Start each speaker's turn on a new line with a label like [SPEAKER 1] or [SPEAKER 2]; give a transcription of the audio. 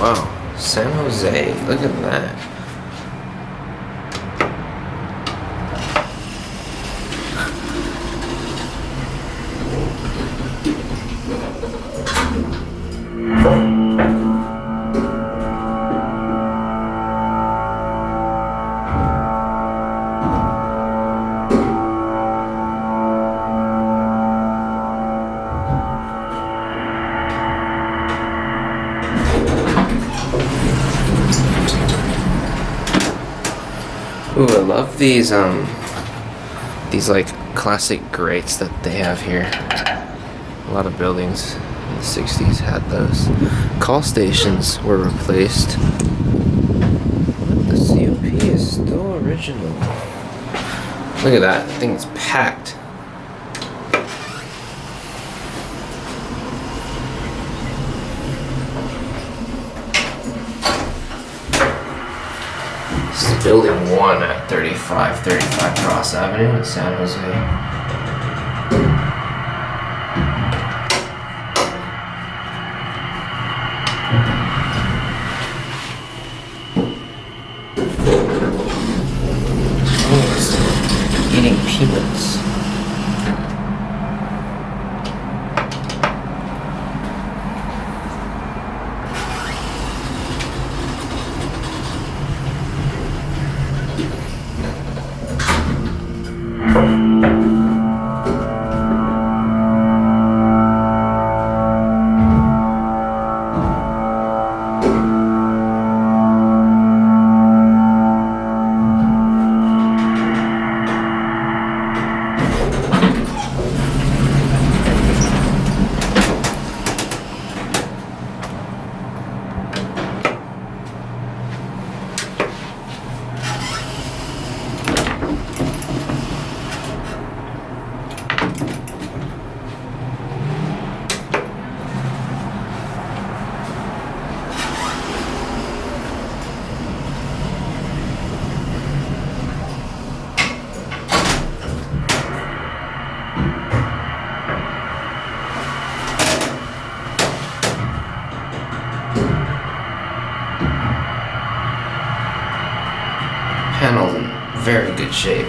[SPEAKER 1] wow. San Jose. Look at that. Ooh, I love these like classic grates that they have here. A lot of buildings in the 60s had those. Call stations were replaced. The COP is still original. Look at that, the thing is packed. This is building 1 at 3535 Cross Avenue in San Jose. Eating peanuts. Panels in very good shape.